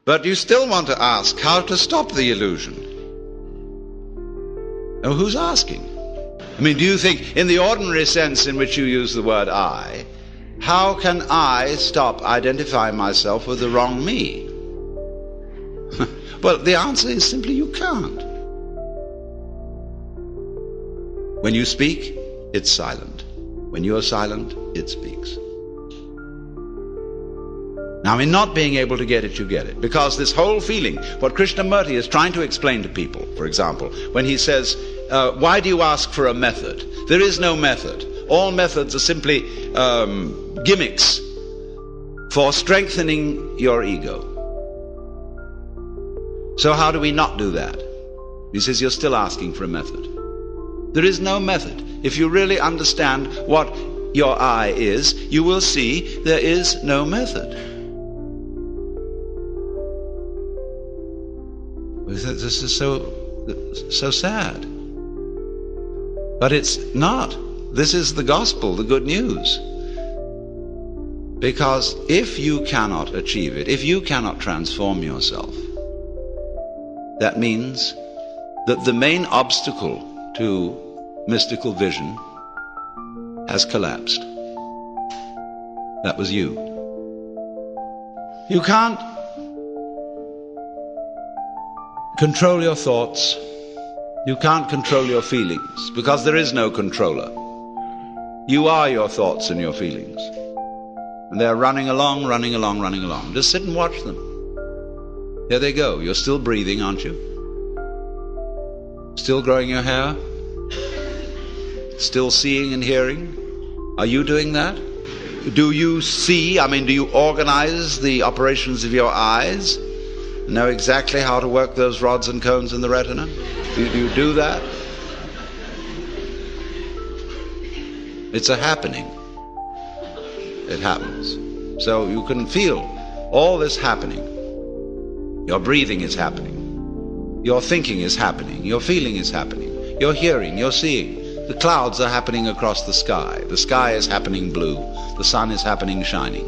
But you still want to ask how to stop the illusion. Now, who's asking? I mean, do you think, in the ordinary sense in which you use the word I, how can I stop identifying myself with the wrong me? Well, the answer is simply you can't. When you speak, it's silent. When you're silent, it speaks. Now, in not being able to get it, you get it. Because this whole feeling, what Krishnamurti is trying to explain to people, for example, when he says, why do you ask for a method? There is no method. All methods are simply gimmicks for strengthening your ego. So how do we not do that? He says, you're still asking for a method. There is no method. If you really understand what your I is, you will see there is no method. This is so sad. But it's not. This is the gospel, the good news. Because if you cannot achieve it, if you cannot transform yourself, that means that the main obstacle to mystical vision has collapsed. That was you. You can't control your thoughts. You can't control your feelings, because there is no controller. You are your thoughts and your feelings. And they're running along, running along, running along. Just sit and watch them. There they go. You're still breathing, aren't you? Still growing your hair? Still seeing and hearing? Are you doing that? Do you see, do you organize the operations of your eyes? Know exactly how to work those rods and cones in the retina? Do you do that? It's a happening. It happens. So you can feel all this happening. Your breathing is happening. Your thinking is happening. Your feeling is happening. Your hearing, your seeing. The clouds are happening across the sky. The sky is happening blue. The sun is happening shining.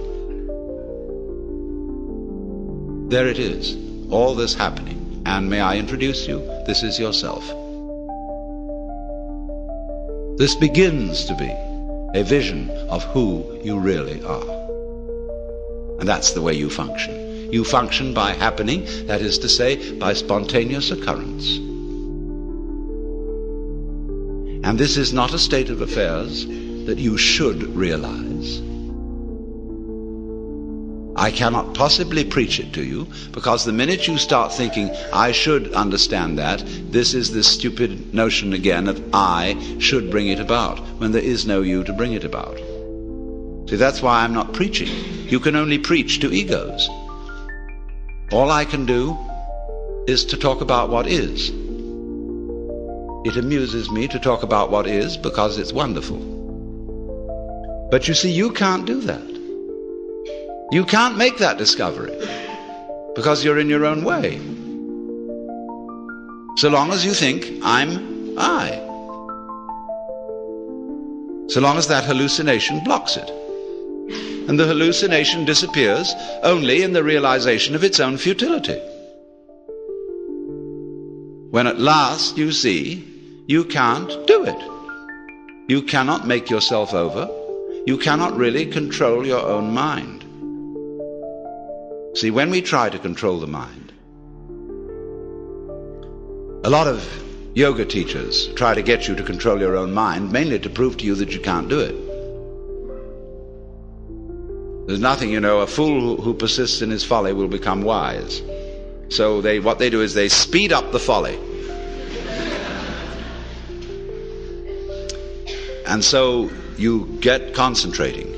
There it is. All this happening. And may I introduce you? This is yourself. This begins to be a vision of who you really are. And that's the way you function. You function by happening, that is to say, by spontaneous occurrence. And this is not a state of affairs that you should realize. I cannot possibly preach it to you, because the minute you start thinking, I should understand that, this is this stupid notion again of I should bring it about, when there is no you to bring it about. See, that's why I'm not preaching. You can only preach to egos. All I can do is to talk about what is. It amuses me to talk about what is because it's wonderful. But you see, you can't do that. You can't make that discovery because you're in your own way. So long as you think, I'm I. So long as that hallucination blocks it. And the hallucination disappears only in the realization of its own futility. When at last you see you can't do it. You cannot make yourself over. You cannot really control your own mind. See, when we try to control the mind, a lot of yoga teachers try to get you to control your own mind, mainly to prove to you that you can't do it. There's nothing, a fool who persists in his folly will become wise. So what they do is they speed up the folly. And so you get concentrating.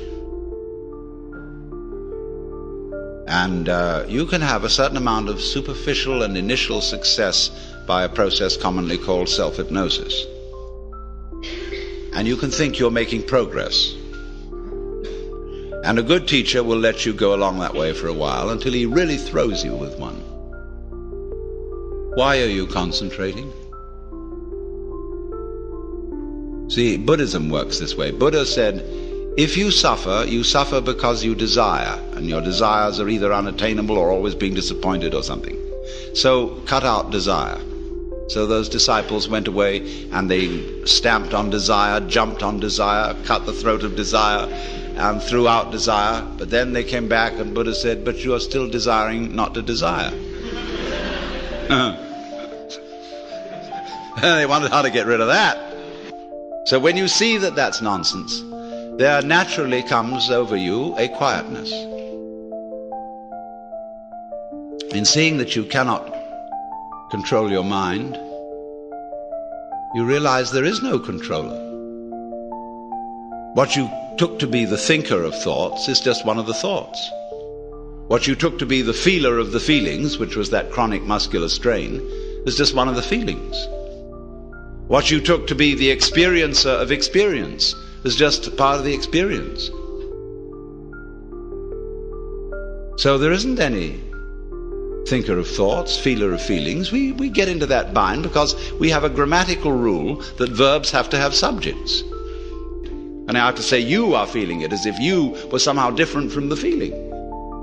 And you can have a certain amount of superficial and initial success by a process commonly called self-hypnosis. And you can think you're making progress. And a good teacher will let you go along that way for a while until he really throws you with one. Why are you concentrating? See, Buddhism works this way. Buddha said, If you suffer because you desire, and your desires are either unattainable or always being disappointed or something. So cut out desire. So those disciples went away and they stamped on desire, jumped on desire, cut the throat of desire, and threw out desire. But then they came back and Buddha said, but you are still desiring not to desire. They wondered how to get rid of that. So when you see that that's nonsense, there naturally comes over you a quietness. In seeing that you cannot control your mind, you realize there is no controller. What you took to be the thinker of thoughts is just one of the thoughts. What you took to be the feeler of the feelings, which was that chronic muscular strain, is just one of the feelings. What you took to be the experiencer of experience is just part of the experience. So there isn't any thinker of thoughts, feeler of feelings. We get into that bind because we have a grammatical rule that verbs have to have subjects. And I have to say you are feeling it, as if you were somehow different from the feeling.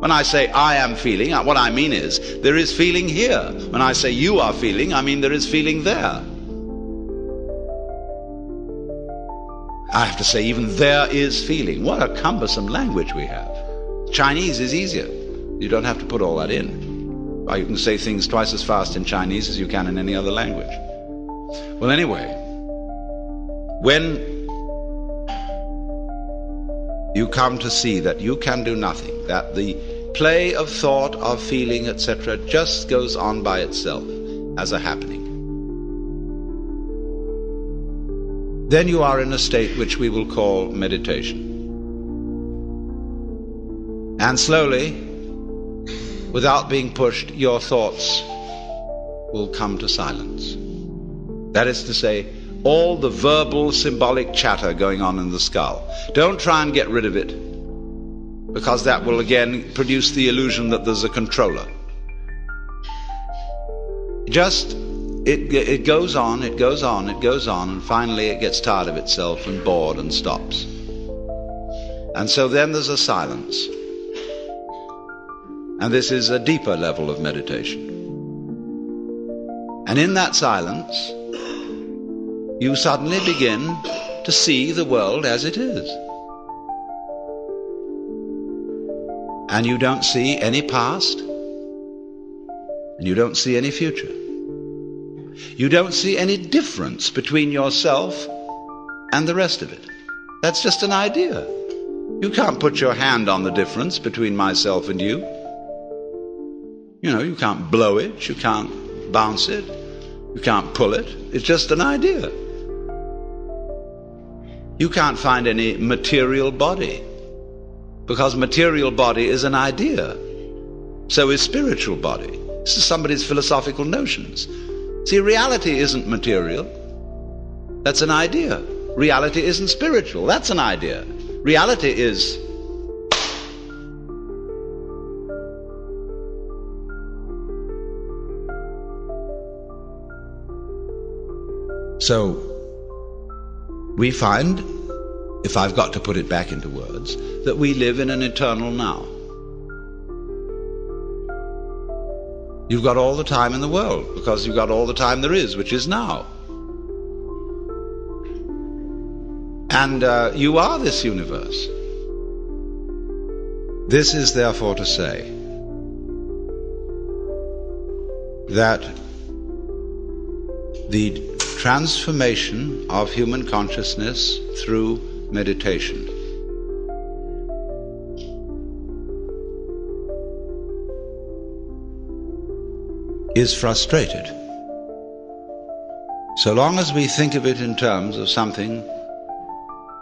When I say I am feeling, what I mean is there is feeling here. When I say you are feeling, I mean there is feeling there. I have to say even there is feeling. What a cumbersome language we have. Chinese is easier. You don't have to put all that in. You can say things twice as fast in Chinese as you can in any other language. Well, anyway, when you come to see that you can do nothing, that the play of thought, of feeling, etc., just goes on by itself as a happening, then you are in a state which we will call meditation. And slowly, without being pushed, your thoughts will come to silence. That is to say, all the verbal, symbolic chatter going on in the skull. Don't try and get rid of it, because that will again produce the illusion that there's a controller. Just, it goes on, it goes on, it goes on, and finally it gets tired of itself and bored and stops. And so then there's a silence. And this is a deeper level of meditation. And in that silence, you suddenly begin to see the world as it is. And you don't see any past, and you don't see any future. You don't see any difference between yourself and the rest of it. That's just an idea. You can't put your hand on the difference between myself and you. You know, you can't blow it, you can't bounce it, you can't pull it. It's just an idea. You can't find any material body, because material body is an idea. So is spiritual body. This is somebody's philosophical notions. See, reality isn't material. That's an idea. Reality isn't spiritual. That's an idea. Reality is so we find, if I've got to put it back into words, that we live in an eternal now. You've got all the time in the world, because you've got all the time there is, which is now. And you are this universe. This is therefore to say that the transformation of human consciousness through meditation is frustrated so long as we think of it in terms of something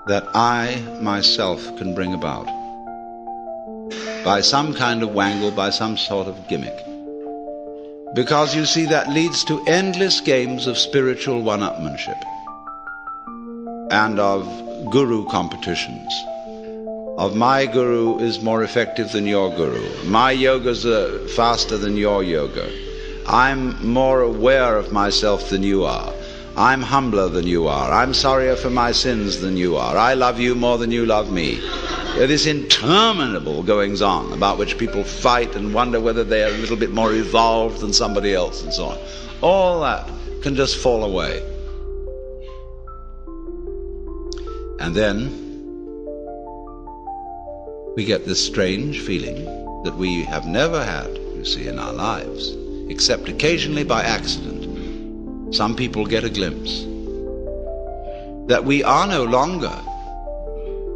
that I myself can bring about by some kind of wangle, by some sort of gimmick. Because you see, that leads to endless games of spiritual one-upmanship and of guru competitions. Of my guru is more effective than your guru. My yoga's faster than your yoga. I'm more aware of myself than you are. I'm humbler than you are. I'm sorrier for my sins than you are. I love you more than you love me. This interminable goings on about which people fight and wonder whether they're a little bit more evolved than somebody else and so on. All that can just fall away. And then we get this strange feeling that we have never had, you see, in our lives, except occasionally by accident. Some people get a glimpse that we are no longer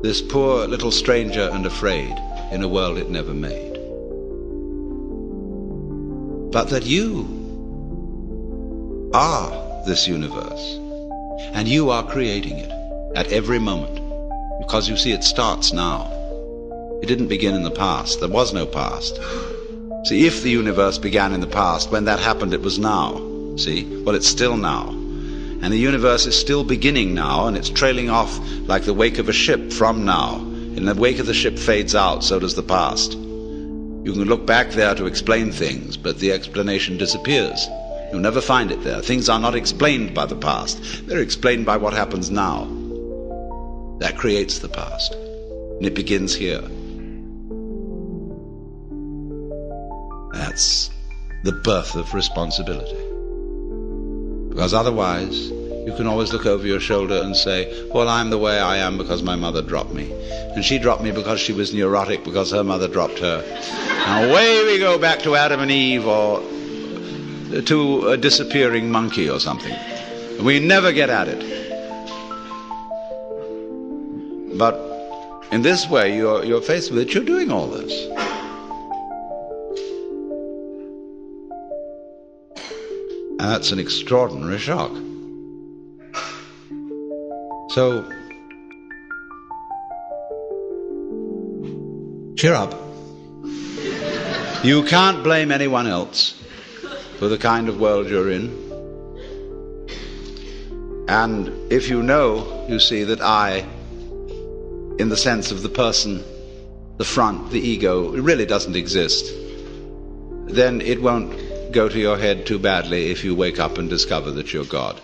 this poor little stranger and afraid in a world it never made, but that you are this universe, and you are creating it at every moment, because you see, it starts now. It didn't begin in the past. There was no past. See, if the universe began in the past, when that happened, it was now. See? Well, it's still now. And the universe is still beginning now, and it's trailing off like the wake of a ship from now. And the wake of the ship fades out, so does the past. You can look back there to explain things, but the explanation disappears. You'll never find it there. Things are not explained by the past. They're explained by what happens now. That creates the past. And it begins here. That's the birth of responsibility. Because otherwise, you can always look over your shoulder and say, well, I'm the way I am because my mother dropped me. And she dropped me because she was neurotic because her mother dropped her. And away we go back to Adam and Eve, or to a disappearing monkey or something. We never get at it. But in this way, you're faced with it, you're doing all this. And that's an extraordinary shock. So, cheer up. You can't blame anyone else for the kind of world you're in. And if you know, you see, that I, in the sense of the person, the front, the ego, it really doesn't exist, then it won't go to your head too badly if you wake up and discover that you're God.